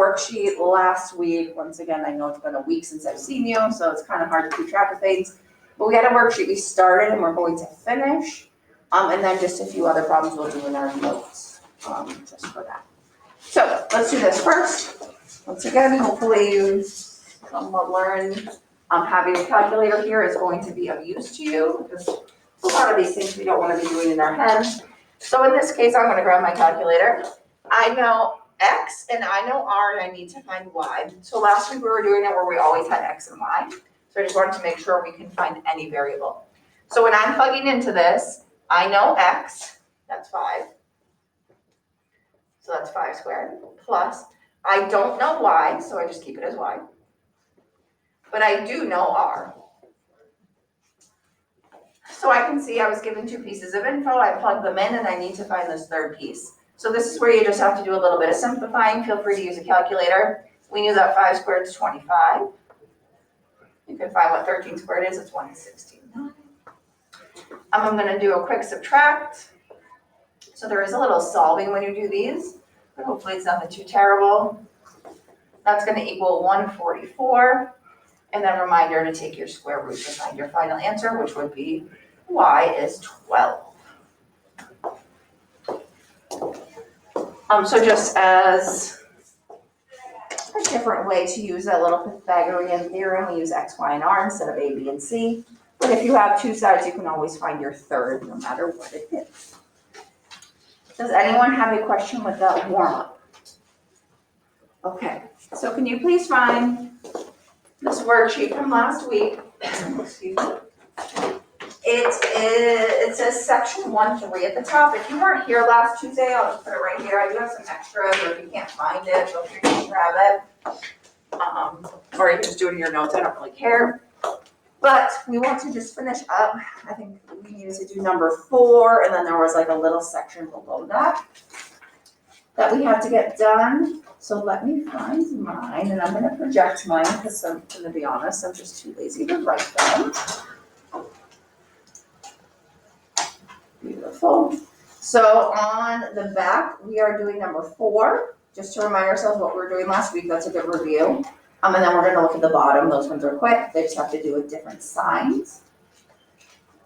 worksheet last week. Once again, I know it's been a week since I've seen you, so it's kind of hard to keep track of things. But we had a worksheet we started and we're going to finish. And then just a few other problems we'll do in our notes, just for that. So let's do this first. Once again, hopefully you somewhat learned having a calculator here is going to be of use to you, because a lot of these things we don't want to be doing in our heads. So in this case, I'm going to grab my calculator. I know X and I know R and I need to find Y. So last week we were doing it where we always had X and Y. So I just wanted to make sure we can find any variable. So when I'm plugging into this, I know X, that's 5. So that's 5 squared, plus I don't know Y, so I just keep it as Y. But I do know R. So I can see I was given 2 pieces of info, I plugged them in, and I need to find this third piece. So this is where you just have to do a little bit of simplifying. Feel free to use a calculator. We knew that 5 squared is 25. You can find what 13 squared is, it's 169. I'm going to do a quick subtract. So there is a little solving when you do these, but hopefully it's nothing too terrible. That's going to equal 144. And then reminder to take your square root to find your final answer, which would be Y is 12. So just as a different way to use that little Pythagorean theorem, we use X, Y, and R instead of A, B, and C. But if you have 2 sides, you can always find your third, no matter what it is. Does anyone have a question with that warm-up? Okay, so can you please find this worksheet from last week? Excuse me. It says section 1-3 at the top. If you weren't here last Tuesday, I'll just put it right here. I do have some extras, or if you can't find it, feel free to grab it. Or you can just do it in your notes, I don't really care. But we want to just finish up. I think we needed to do number 4, and then there was like a little section below that we had to get done. So let me find mine, and I'm going to project mine because I'm going to be honest, I'm just too lazy to write them. Beautiful. So on the back, we are doing number 4, just to remind ourselves what we were doing last week. That's a good review. And then we're going to look at the bottom. Those ones are quick. They just have to do with different signs.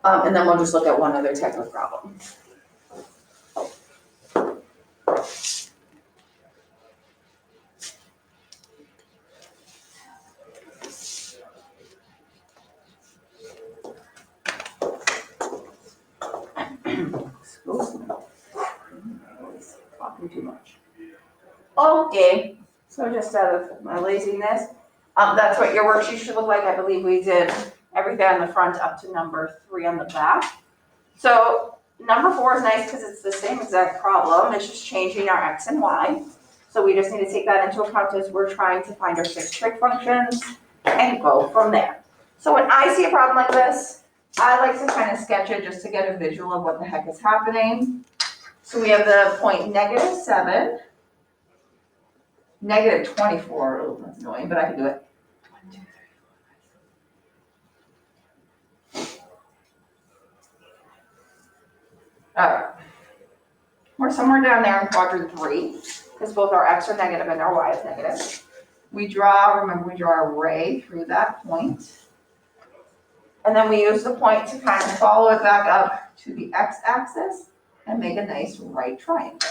And then we'll just look at one other type of problem. Talking too much. Okay, so just out of my laziness, that's what your worksheet should look like. I believe we did everything on the front up to number 3 on the back. So number 4 is nice because it's the same exact problem. It's just changing our X and Y. So we just need to take that into account as we're trying to find our 6 trig functions and go from there. So when I see a problem like this, I like to kind of sketch it just to get a visual of what the heck is happening. So we have the point -7, -24. Oh, that's annoying, but I can do it. 1, 2, 3, 4, 5. All right. We're somewhere down there in quadrant 3, because both our X are negative and our Y is negative. Remember we draw a ray through that point. And then we use the point to kind of follow it back up to the X-axis and make a nice right triangle.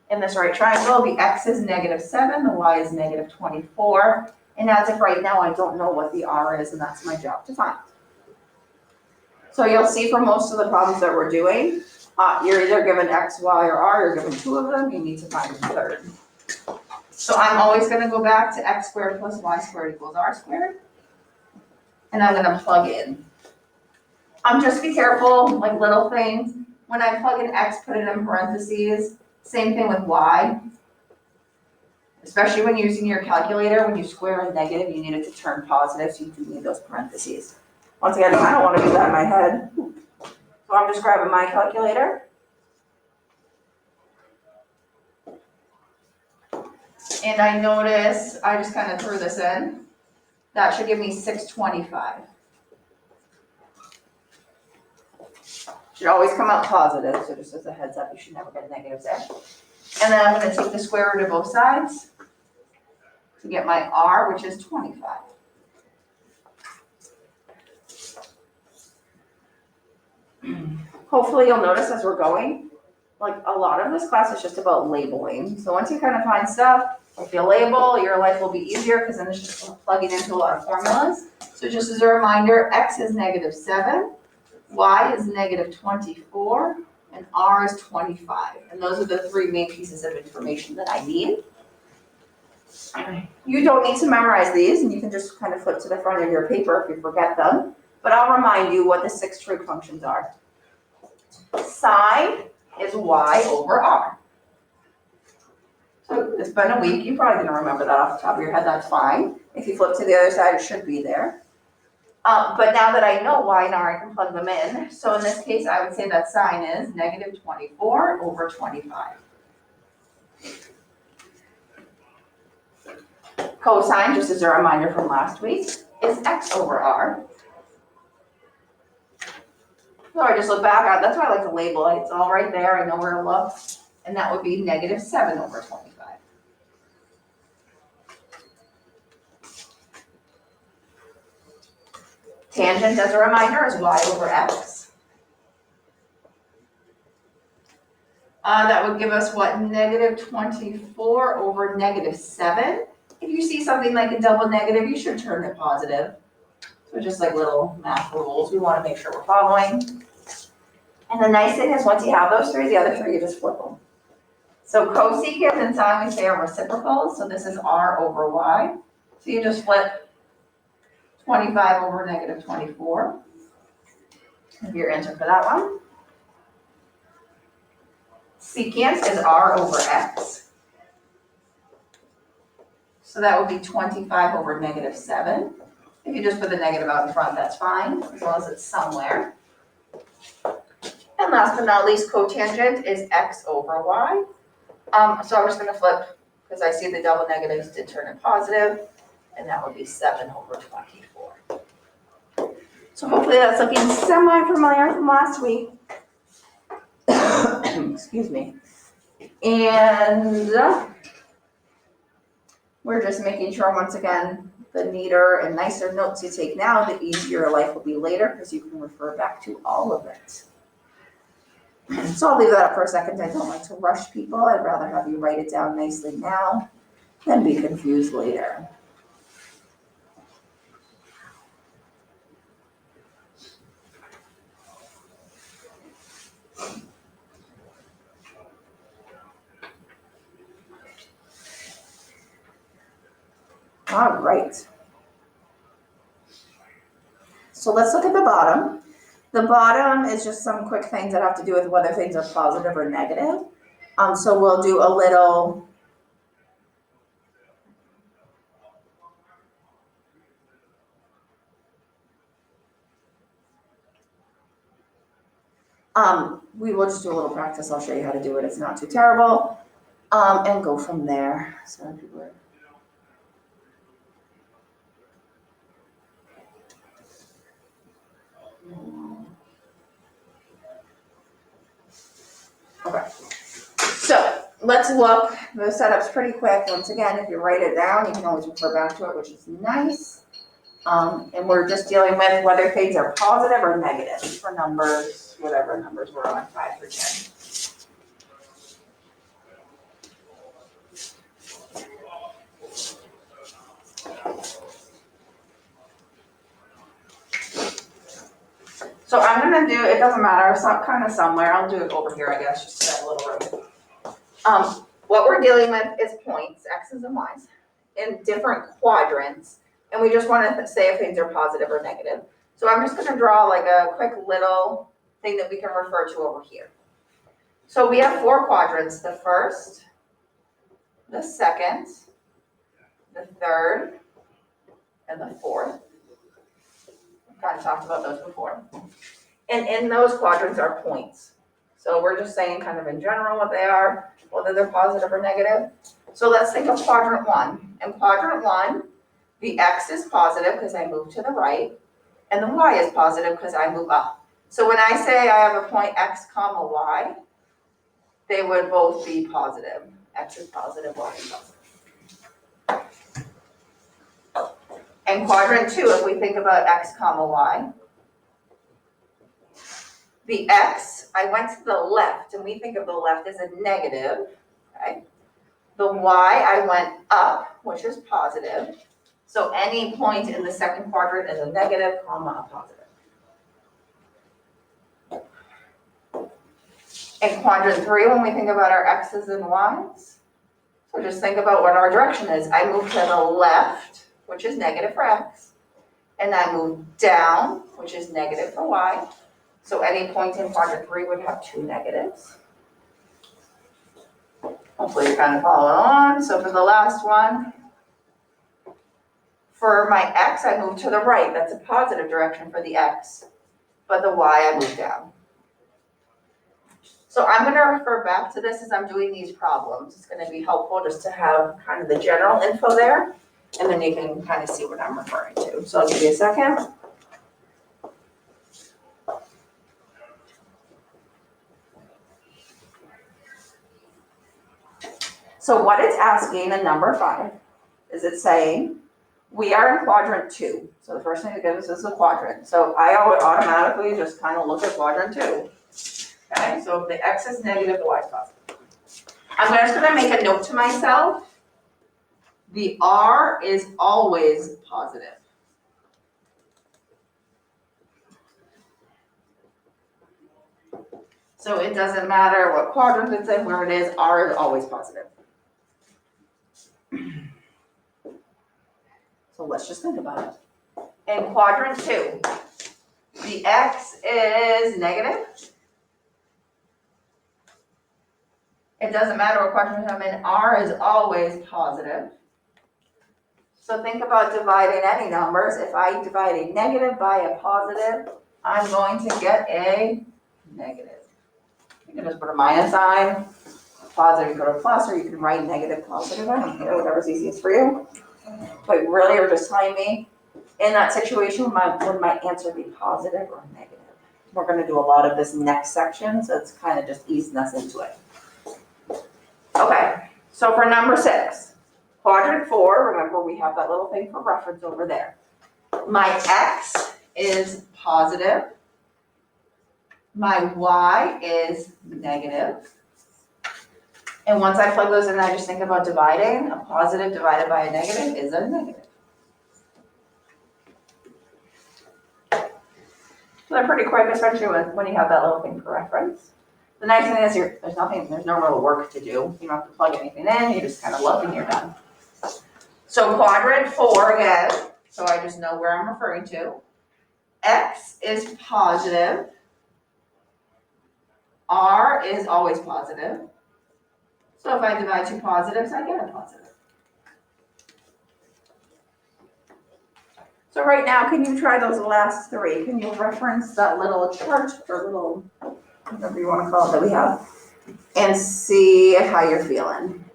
In this right triangle, the X is -7, the Y is -24. And as of right now, I don't know what the R is, and that's my job to find. So you'll see for most of the problems that we're doing, you're either given X, Y, or R, you're given 2 of them, you need to find the third. So I'm always going to go back to X squared plus Y squared equals R squared. And I'm going to plug in. Just be careful, like little things. When I plug in X, put it in parentheses. Same thing with Y. Especially when using your calculator, when you square a negative, you need it to turn positive, so you do need those parentheses. Once again, I don't want to do that in my head. So I'm just grabbing my calculator. And I notice, I just kind of threw this in. That should give me 625. Should always come out positive, so just as a heads up, you should never get negatives there. And then I'm going to take the square root of both sides. to get my R, which is 25. Hopefully you'll notice as we're going, like a lot of this class is just about labeling. So once you kind of find stuff, if you label, your life will be easier because then it's just plugging into a lot of formulas. So just as a reminder, X is -7, Y is -24, and R is 25. And those are the three main pieces of information that I need. You don't need to memorize these, and you can just kind of flip to the front of your paper if you forget them. But I'll remind you what the 6 trig functions are. Sine is Y over R. So it's been a week, you probably didn't remember that off the top of your head, that's fine. If you flip to the other side, it should be there. But now that I know Y and R, I can plug them in. So in this case, I would say that sine is -24 over 25. Cosine, just as a reminder from last week, is X over R. So I just look back, that's why I like to label it. It's all right there, I know where to look. And that would be -7 over 25. Tangent, as a reminder, is Y over X. That would give us what, -24 over -7. If you see something like a double negative, you should turn it positive. So just like little math rules, we want to make sure we're following. And the nice thing is once you have those three, the other three, you just flip them. So cosecant and sine we say are reciprocals, so this is R over Y. So you just flip 25 over -24. Give your answer for that one. Secant is R over X. So that would be 25 over -7. If you just put the negative out in front, that's fine, as long as it's somewhere. And last but not least, cotangent is X over Y. So I'm just gonna flip, because I see the double negatives did turn it positive, and that would be 7 over 24. So hopefully that's looking semi-familiar from last week. Excuse me. And we're just making sure, once again, the neater and nicer notes you take now, the easier your life will be later, because you can refer back to all of it. So I'll leave that up for a second. I don't like to rush people. I'd rather have you write it down nicely now than be confused later. All right. So let's look at the bottom. The bottom is just some quick things that have to do with whether things are positive or negative. So we'll do a little we will just do a little practice. I'll show you how to do it. It's not too terrible. And go from there. So people are... Okay, so let's look. The setup's pretty quick. Once again, if you write it down, you can always refer back to it, which is nice. And we're just dealing with whether things are positive or negative for numbers, whatever numbers we're on, 5 through 10. So I'm gonna do, it doesn't matter, some kind of somewhere, I'll do it over here, I guess, just to have a little room. What we're dealing with is points, X's and Y's, in different quadrants, and we just wanna say if things are positive or negative. So I'm just gonna draw like a quick little thing that we can refer to over here. So we have 4 quadrants, the first, the second, the third, and the fourth. Kind of talked about those before. And in those quadrants are points. So we're just saying kind of in general what they are, whether they're positive or negative. So let's think of quadrant 1. In quadrant 1, the X is positive because I move to the right, and the Y is positive because I move up. So when I say I have a point X comma Y, they would both be positive. X is positive, Y is positive. In quadrant 2, if we think about x comma y, the x, I went to the left, and we think of the left as a negative, okay? The y, I went up, which is positive. So any point in the second quadrant is a negative, comma, a positive. In quadrant 3, when we think about our x's and y's, so just think about what our direction is. I move to the left, which is negative for x, and I move down, which is negative for y. So any point in quadrant 3 would have 2 negatives. Hopefully you're kind of following along. So for the last one, for my x, I move to the right. That's a positive direction for the x. But the y, I move down. So I'm going to refer back to this as I'm doing these problems. It's going to be helpful just to have kind of the general info there, and then you can kind of see what I'm referring to. So I'll give you a second. So what it's asking in number 5 is it's saying, we are in quadrant 2. So the first thing it gives us is a quadrant. So I automatically just kind of look at quadrant 2. Okay, so if the x is negative, the y is positive. I'm just going to make a note to myself. The r is always positive. So it doesn't matter what quadrant it's in, where it is, r is always positive. So let's just think about it. In quadrant 2, the x is negative. It doesn't matter what quadrant I'm in, r is always positive. So think about dividing any numbers. If I divide a negative by a positive, I'm going to get a negative. You can just put a minus sign, positive, you put a plus, or you can write negative, positive. I don't care, whatever's easiest for you. But really, you're just telling me, in that situation, would my answer be positive or negative? We're going to do a lot of this next section, so it's kind of just easing us into it. Okay, so for number 6, quadrant 4, remember we have that little thing for reference over there. My x is positive. My y is negative. And once I plug those in, I just think about dividing. A positive divided by a negative is a negative. So they're pretty quick, especially when you have that little thing for reference. The nice thing is there's no real work to do. You don't have to plug anything in, you just kind of look and you're done. So quadrant 4 again, so I just know where I'm referring to. X is positive. R is always positive. So if I divide 2 positives, I get a positive. So right now, can you try those last 3? Can you reference that little chart or little, whatever you want to call it that we have, and see how you're feeling?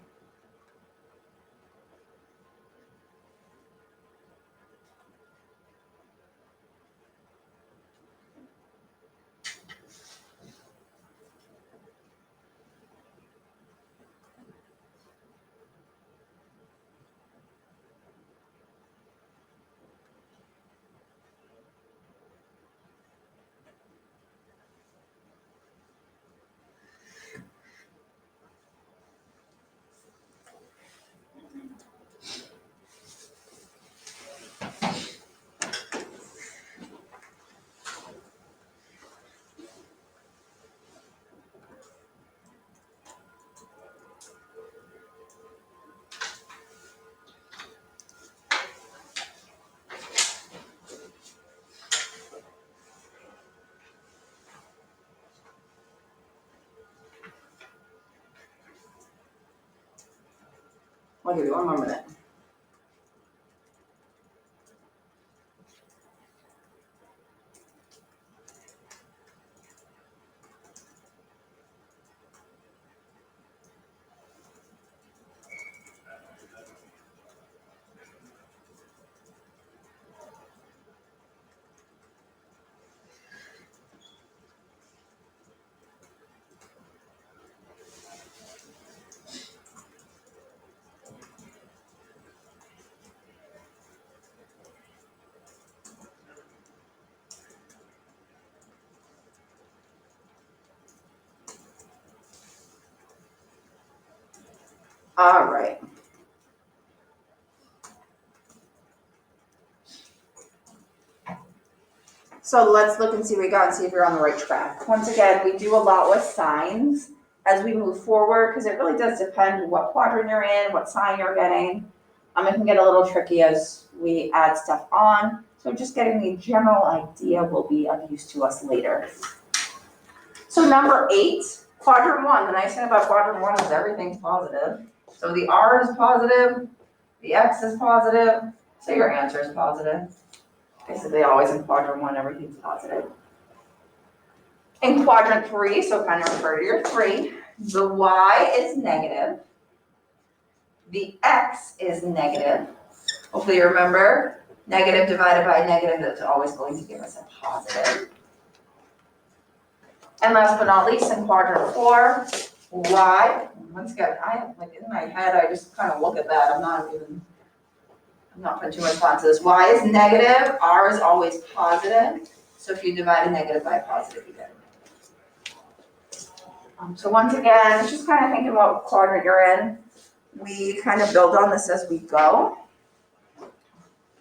I'll give you one more minute. All right. So let's look and see what we got and see if you're on the right track. Once again, we do a lot with signs as we move forward because it really does depend what quadrant you're in, what sign you're getting. It can get a little tricky as we add stuff on. So just getting the general idea will be of use to us later. So number 8, quadrant 1. The nice thing about quadrant 1 is everything's positive. So the R is positive, the X is positive, so your answer is positive. Basically always in quadrant 1, everything's positive. In quadrant 3, so kind of refer to your 3, the Y is negative, the X is negative. Hopefully you remember, negative divided by negative, that's always going to give us a positive. And last but not least, in quadrant 4, Y, once again, in my head, I just kind of look at that, I'm not putting too much thought into this. Y is negative, R is always positive. So if you divide a negative by a positive, you get it. So once again, just kind of thinking about what quadrant you're in. We kind of build on this as we go.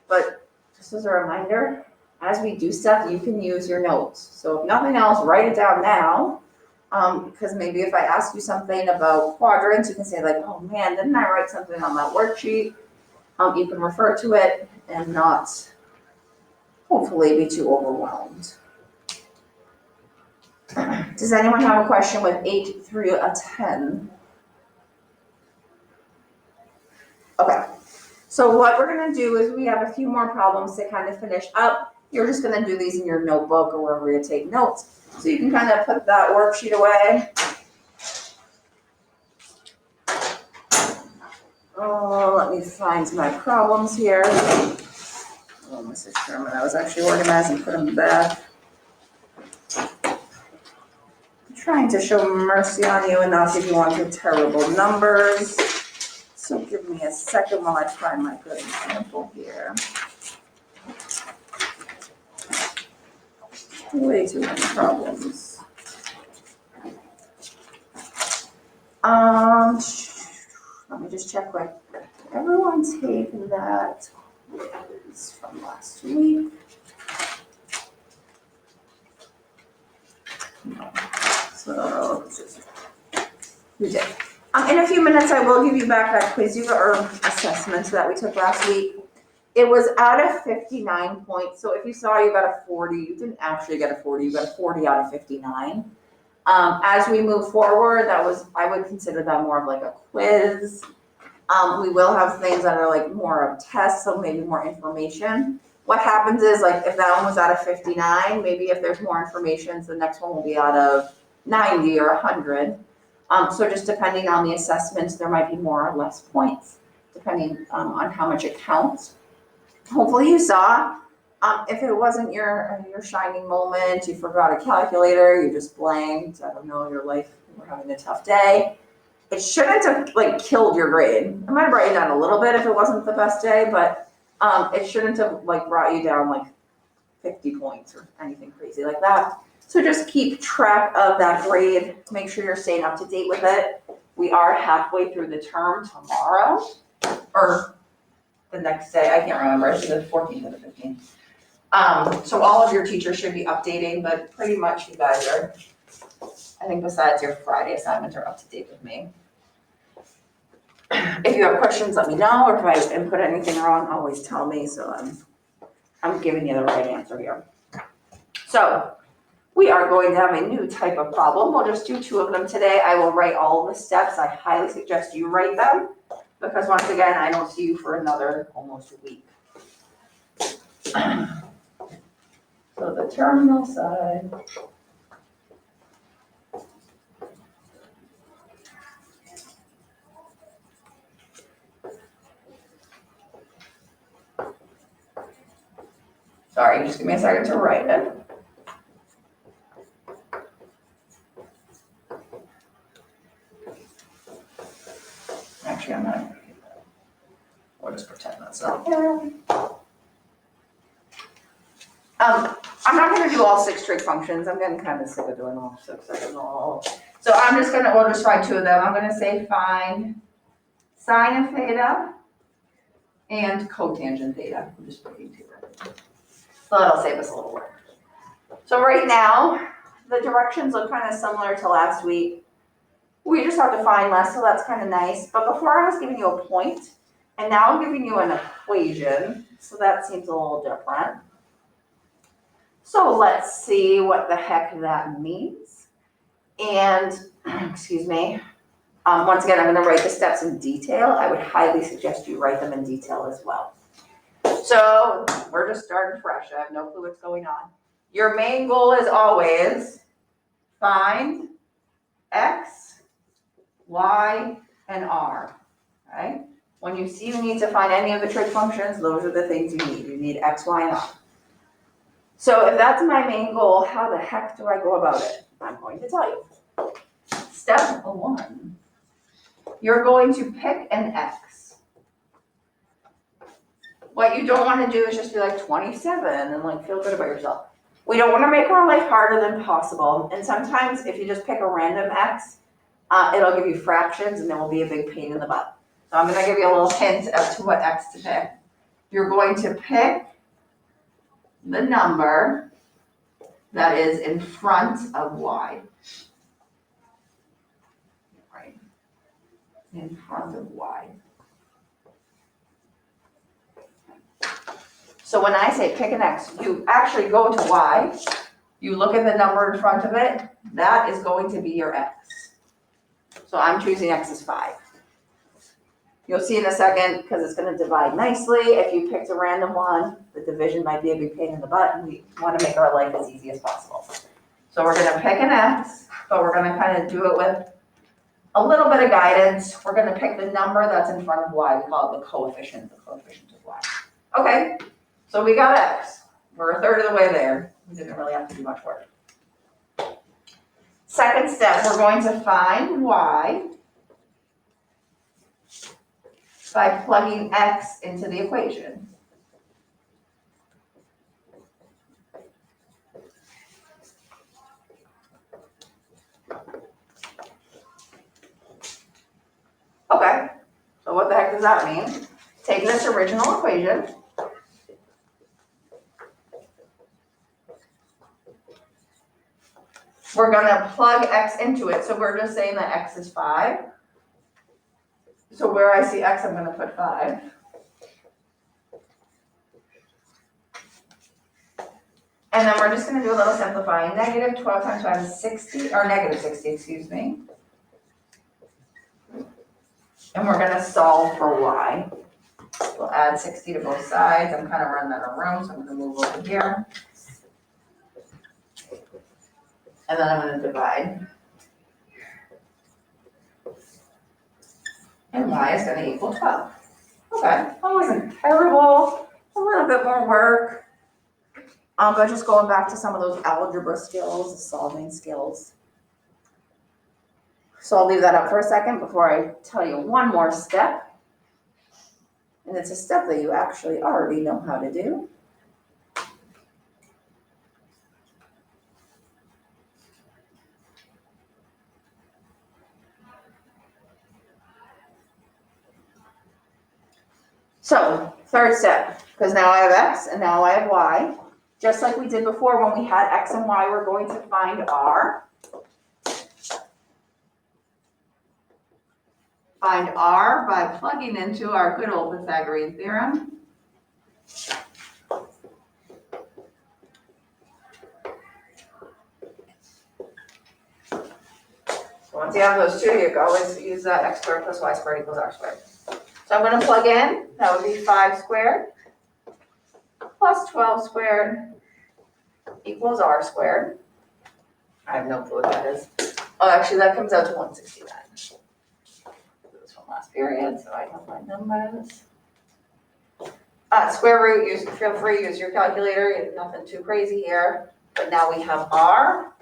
But just as a reminder, as we do stuff, you can use your notes. So if nothing else, write it down now. Because maybe if I ask you something about quadrants, you can say like, oh man, didn't I write something on that worksheet? You can refer to it and not, hopefully, be too overwhelmed. Does anyone have a question with 8 through a 10? Okay, so what we're going to do is we have a few more problems to kind of finish up. You're just going to do these in your notebook or wherever you take notes. So you can kind of put that worksheet away. Oh, let me find my problems here. Oh, Mrs. Sherman, I was actually organized and put them back. I'm trying to show mercy on you and not give you on to terrible numbers. So give me a second while I find my good example here. Way too many problems. Let me just check quick. Everyone take that quiz from last week. So we did. In a few minutes, I will give you back that quiz or assessment that we took last week. It was out of 59 points. So if you saw you got a 40, you didn't actually get a 40. You got a 40 out of 59. As we move forward, I would consider that more of like a quiz. We will have things that are like more of tests, so maybe more information. What happens is like if that one was out of 59, maybe if there's more information, so the next one will be out of 90 or 100. So just depending on the assessments, there might be more or less points, depending on how much it counts. Hopefully you saw. If it wasn't your shining moment, you forgot a calculator, you just blanked, I don't know, your life, you were having a tough day, it shouldn't have like killed your grade. It might have brought you down a little bit if it wasn't the best day, but it shouldn't have like brought you down like 50 points or anything crazy like that. So just keep track of that grade, make sure you're staying up to date with it. We are halfway through the term tomorrow, or the next day, I can't remember, it's the 14th or the 15th. So all of your teachers should be updating, but pretty much you guys are, I think besides your Friday assignments, are up to date with me. If you have questions, let me know, or if I input anything wrong, always tell me, so I'm giving you the right answer here. So we are going to have a new type of problem. We'll just do 2 of them today. I will write all the steps. I highly suggest you write them, because once again, I don't see you for another almost a week. So the terminal side. Sorry, just give me a second to write it. Actually, I'm not. We'll just pretend that's not there. I'm not going to do all 6 trig functions. I'm getting kind of sick of doing all 6. I don't know. So we'll just find 2 of them. I'm going to say find sine of theta and cotangent theta. I'm just putting two in. So that'll save us a little work. So right now, the directions look kind of similar to last week. We just have to find less, so that's kind of nice. But before I was giving you a point, and now I'm giving you an equation, so that seems a little different. So let's see what the heck that means. And, excuse me, once again, I'm going to write the steps in detail. I would highly suggest you write them in detail as well. So we're just starting fresh. I have no clue what's going on. Your main goal is always find x, y, and r, right? When you see you need to find any of the trig functions, those are the things you need. You need x, y, and r. So if that's my main goal, how the heck do I go about it? I'm going to tell you. Step 1, you're going to pick an x. What you don't want to do is just be like 27 and like feel good about yourself. We don't want to make our life harder than possible. And sometimes if you just pick a random x, it'll give you fractions and it will be a big pain in the butt. So I'm going to give you a little hint as to what x to pick. You're going to pick the number that is in front of y. Right? In front of y. So when I say pick an x, you actually go to y, you look at the number in front of it, that is going to be your x. So I'm choosing x is 5. You'll see in a second, because it's going to divide nicely. If you picked a random one, the division might be a big pain in the butt, and we want to make our life as easy as possible. So we're going to pick an x, but we're going to kind of do it with a little bit of guidance. We're going to pick the number that's in front of y. We call it the coefficient of y. Okay, so we got x. We're a third of the way there. We didn't really have to do much work. Second step, we're going to find y by plugging x into the equation. Okay, so what the heck does that mean? Take this original equation, we're going to plug x into it. So we're just saying that x is 5. So where I see x, I'm going to put 5. And then we're just going to do a little simplifying. Negative 12 times 5 is 60, or negative 60, excuse me. And we're going to solve for y. We'll add 60 to both sides. I'm kind of running out of room, so I'm going to move over here. And then I'm going to divide. And y is going to equal 12. Okay, that wasn't terrible. A little bit more work. But just going back to some of those algebra skills, solving skills. So I'll leave that up for a second before I tell you one more step. And it's a step that you actually already know how to do. So, third step, because now I have x and now I have y. Just like we did before when we had x and y, we're going to find r. Find r by plugging into our good old Pythagorean theorem. So once you have those two, you go always use that x squared plus y squared equals r squared. So I'm going to plug in, that would be 5 squared plus 12 squared equals r squared. I have no clue what that is. Oh, actually that comes out to 169. This one last period, so I have my numbers. Square root, feel free to use your calculator, nothing too crazy here. But now we have r,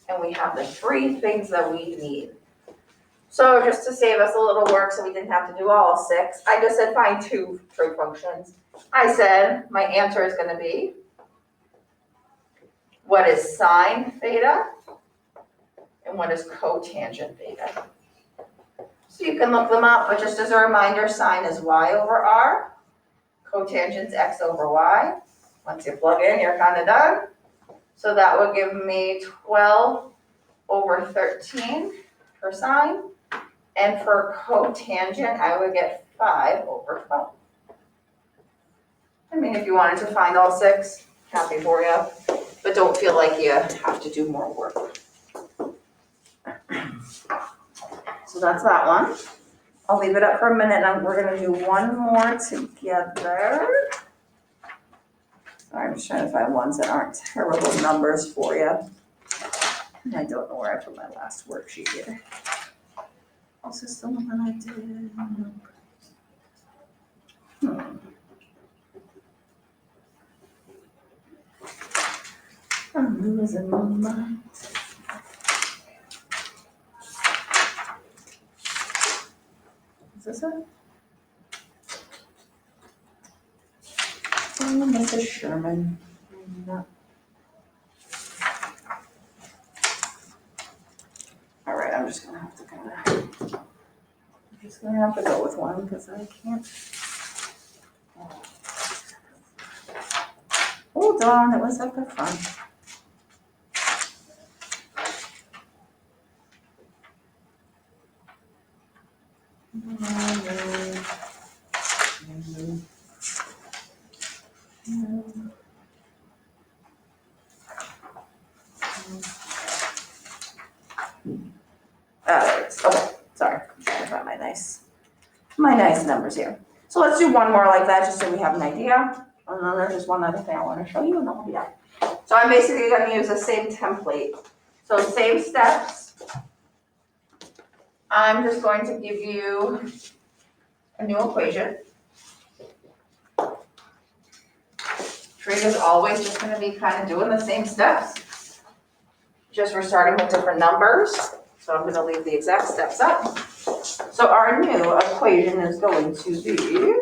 and we have the 3 things that we need. So just to save us a little work so we didn't have to do all 6, I just said find 2 trig functions. I said my answer is going to be what is sine theta and what is cotangent theta. So you can look them up, but just as a reminder, sine is y over r, cotangent's x over y. Once you plug in, you're kind of done. So that would give me 12 over 13 for sine. And for cotangent, I would get 5 over 12. I mean, if you wanted to find all 6, happy for you, but don't feel like you have to do more work. So that's that one. I'll leave it up for a minute and we're gonna do one more together. I'm just trying to find ones that aren't terrible numbers for you. And I don't know where I put my last worksheet here. Is this the one that I did? I'm losing my mind. Is this it? Oh, Mrs. Sherman. No. All right, I'm just gonna have to go with one because I can't. Hold on, it was like the fun. Okay, sorry. I'm trying to find my nice numbers here. So let's do one more like that just so we have an idea. And then there's just one other thing I want to show you and then we'll be done. So I'm basically going to use the same template. So same steps. I'm just going to give you a new equation. Trig is always just going to be kind of doing the same steps. Just we're starting with different numbers. So I'm going to leave the exact steps up. So our new equation is going to be,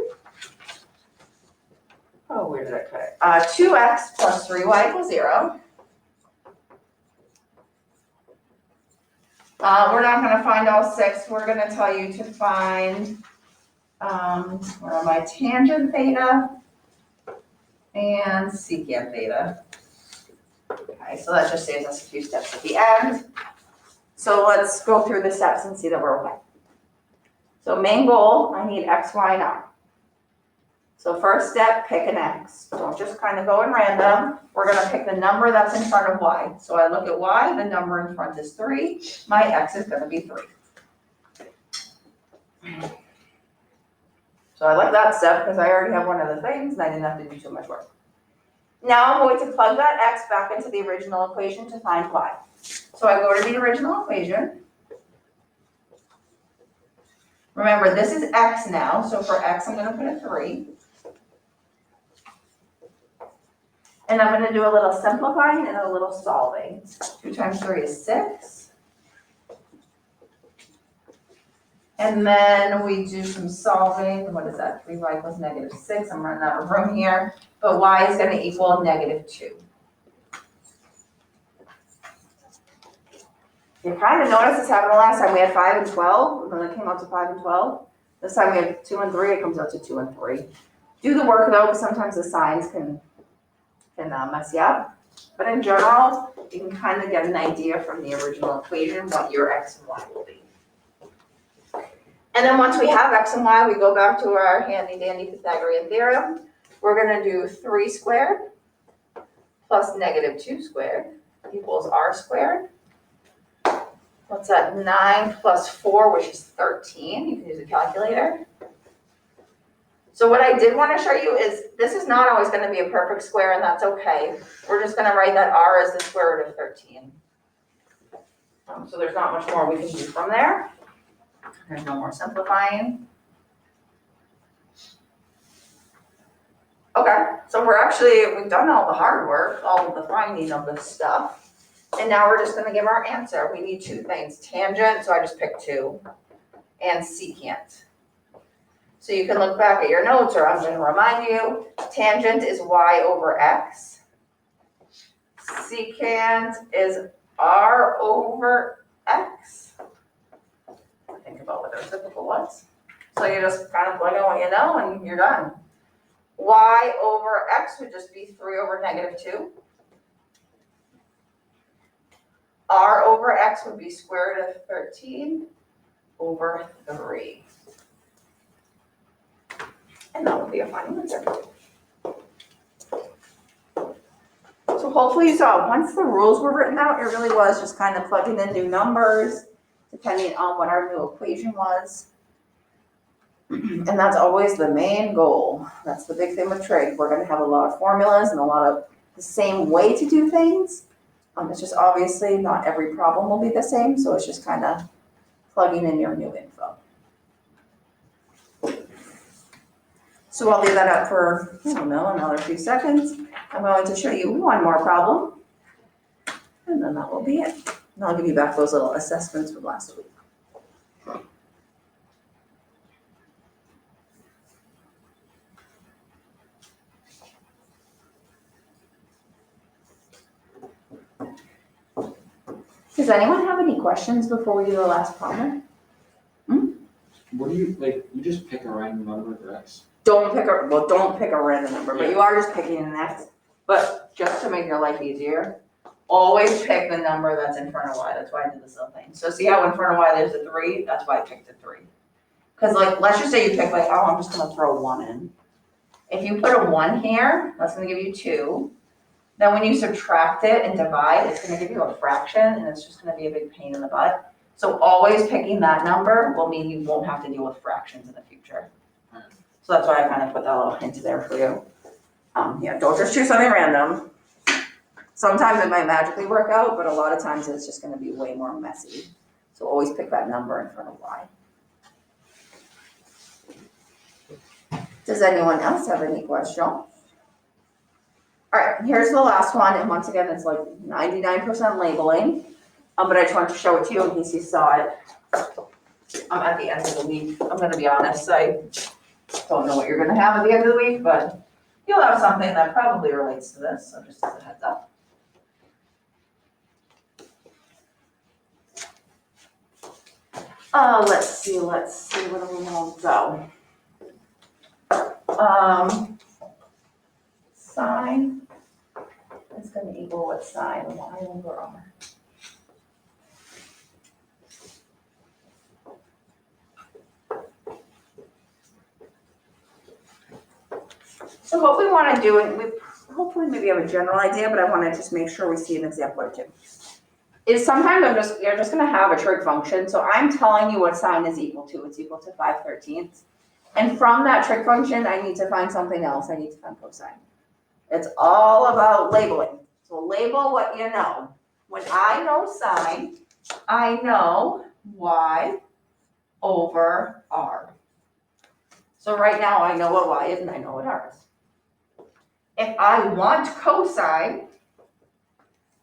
where did I put it? 2x plus 3y equals 0. We're not going to find all 6. We're going to tell you to find, where are my tangent theta and secant theta. Okay, so that just saves us a few steps at the end. So let's go through the steps and see that we're okay. So main goal, I need x, y, and r. So first step, pick an x. Don't just kind of go in random. We're going to pick the number that's in front of y. So I look at y, the number in front is 3. My x is going to be 3. So I like that step because I already have one of the things and I didn't have to do too much work. Now I'm going to plug that x back into the original equation to find y. So I go to the original equation. Remember, this is x now, so for x, I'm going to put a 3. And I'm going to do a little simplifying and a little solving. 2 times 3 is 6. And then we do some solving. What is that? 3y equals negative 6. I'm running out of room here. But y is going to equal negative 2. You kind of noticed this happened last time. We had 5 and 12, and then it came out to 5 and 12. This time we have 2 and 3, it comes out to 2 and 3. Do the work though, because sometimes the signs can mess you up. But in general, you can kind of get an idea from the original equation what your x and y will be. And then once we have x and y, we go back to our handy dandy Pythagorean theorem. We're going to do 3 squared plus negative 2 squared equals r squared. What's that? 9 plus 4, which is 13. You can use a calculator. So what I did want to show you is this is not always going to be a perfect square, and that's okay. We're just going to write that r as the square root of 13. So there's not much more we can do from there. There's no more simplifying. Okay, so we've done all the hard work, all of the finding of this stuff. And now we're just going to give our answer. We need 2 things. Tangent, so I just picked 2, and secant. So you can look back at your notes, or I'm going to remind you, tangent is y over x. Secant is r over x. I think about what the reciprocal was. So you just kind of plug in what you know and you're done. Y over x would just be 3 over negative 2. R over x would be square root of 13 over 3. And that would be a final answer. So hopefully you saw, once the rules were written out, it really was just kind of plugging in new numbers, depending on what our new equation was. And that's always the main goal. That's the big thing with trig. We're going to have a lot of formulas and a lot of the same way to do things. It's just obviously not every problem will be the same, so it's just kind of plugging in your new info. So I'll leave that up for, I don't know, another few seconds. I'm going to show you one more problem, and then that will be it. And I'll give you back those little assessments from last week. Does anyone have any questions before we do the last problem? What do you, like, you just pick a random number for x? Don't pick a random number, but you are just picking an x. But just to make your life easier, always pick the number that's in front of y. That's why I did this little thing. So see how in front of y there's a 3? That's why I picked a 3. Because like, let's just say you pick like, oh, I'm just gonna throw a 1 in. If you put a 1 here, that's gonna give you 2. Then when you subtract it and divide, it's gonna give you a fraction, and it's just gonna be a big pain in the butt. So always picking that number will mean you won't have to deal with fractions in the future. So that's why I kind of put that little hint there for you. Yeah, don't just choose something random. Sometimes it might magically work out, but a lot of times it's just gonna be way more messy. So always pick that number in front of y. Does anyone else have any questions? All right, here's the last one, and once again, it's like 99% labeling, but I just wanted to show it to you in case you saw it. At the end of the week, I'm gonna be honest, I don't know what you're gonna have at the end of the week, but you'll have something that probably relates to this, so just as a heads up. Let's see, where do we want to go? Sine is going to equal what sine y over r. So what we want to do, and we hopefully maybe have a general idea, but I want to just make sure we see an example or two. Is sometimes you're just going to have a trig function. So I'm telling you what sine is equal to. It's equal to 5/13. And from that trig function, I need to find something else. I need to find cosine. It's all about labeling. So label what you know. When I know sine, I know y over r. So right now I know what y is and I know what r is. If I want cosine,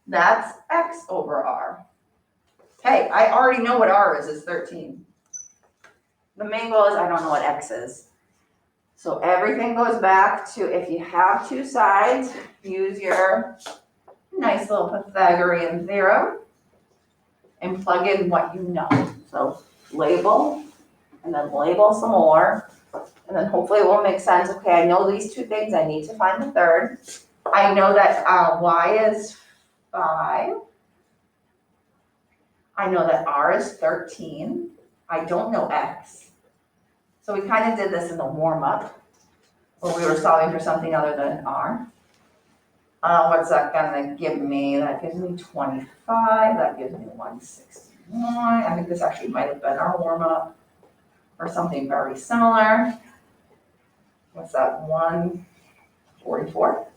that's x over r. Hey, I already know what r is, it's 13. The main goal is I don't know what x is. So everything goes back to, if you have two sides, use your nice little Pythagorean theorem and plug in what you know. So label, and then label some more, and then hopefully it will make sense. Okay, I know these two things, I need to find the third. I know that y is 5. I know that r is 13. I don't know x. So we kind of did this in the warm-up, where we were solving for something other than r. What's that gonna give me? That gives me 25, that gives me 161. I think this actually might have been our warm-up, or something very similar. What's that, 144?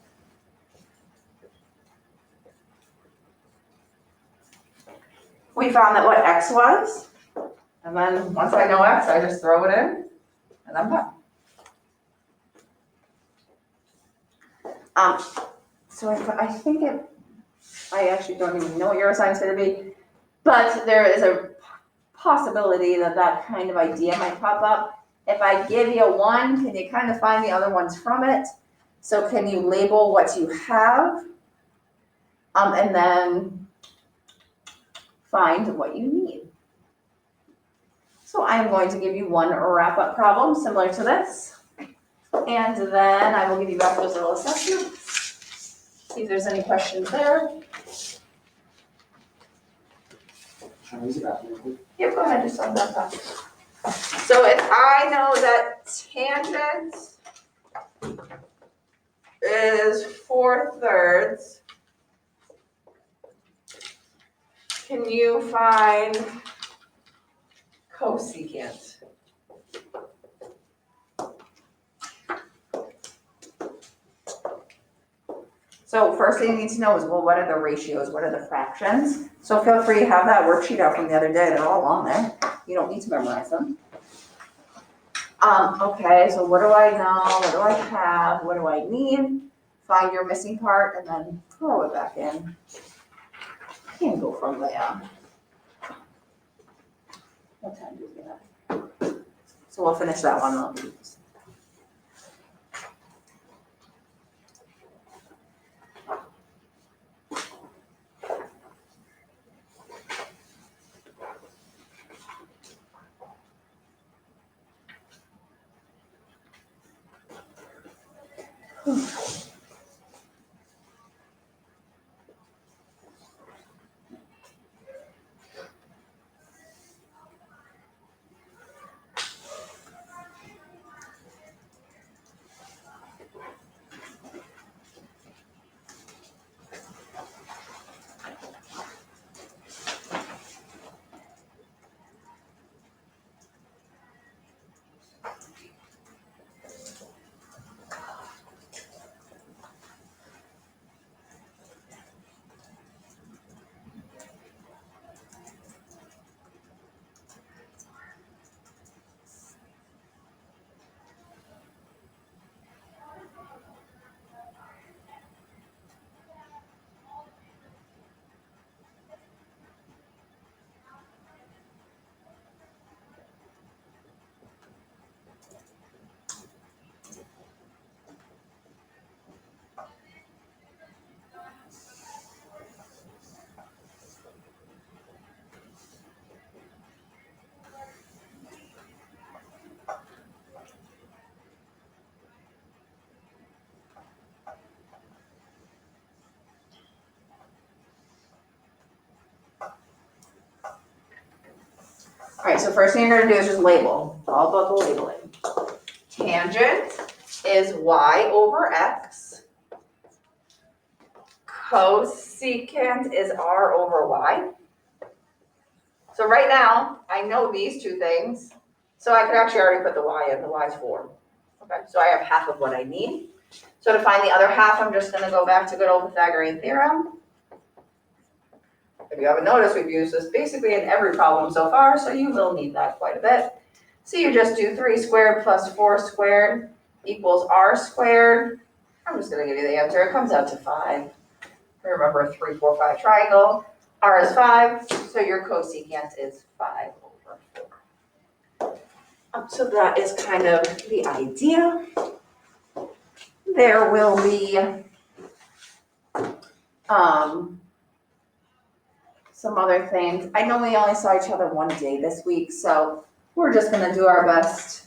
We found that what x was, and then once I know x, I just throw it in, and I'm done. So I think I actually don't even know what your assignment's gonna be, but there is a possibility that that kind of idea might pop up. If I give you one, can you kind of find the other ones from it? So can you label what you have, and then find what you need? So So I am going to give you one wrap-up problem similar to this. And then I will give you back those little assessments. See if there's any questions there. Can I use it after real quick? Yep, go ahead, just on that back. So if I know that tangent is 4/3, can you find cosecant? So first thing you need to know is, well, what are the ratios? What are the fractions? So feel free to have that worksheet out from the other day. They're all on there. You don't need to memorize them. Okay, so what do I know? What do I have? What do I need? Find your missing part and then throw it back in. And go from there. What time do we have? So we'll finish that one up. All right, so first thing you're gonna do is just label. It's all about the labeling. Tangent is y over x. Cosecant is r over y. So right now, I know these two things, so I could actually already put the y in. The y is 4. Okay, so I have half of what I need. So to find the other half, I'm just gonna go back to good old Pythagorean theorem. If you haven't noticed, we've used this basically in every problem so far, so you will need that quite a bit. So you just do 3 squared plus 4 squared equals r squared. I'm just gonna give you the answer. It comes out to 5. Remember a 3, 4, 5 triangle. R is 5, so your cosecant is 5 over 4. So that is kind of the idea. There will be some other things. I know we only saw each other one day this week, so we're just gonna do our best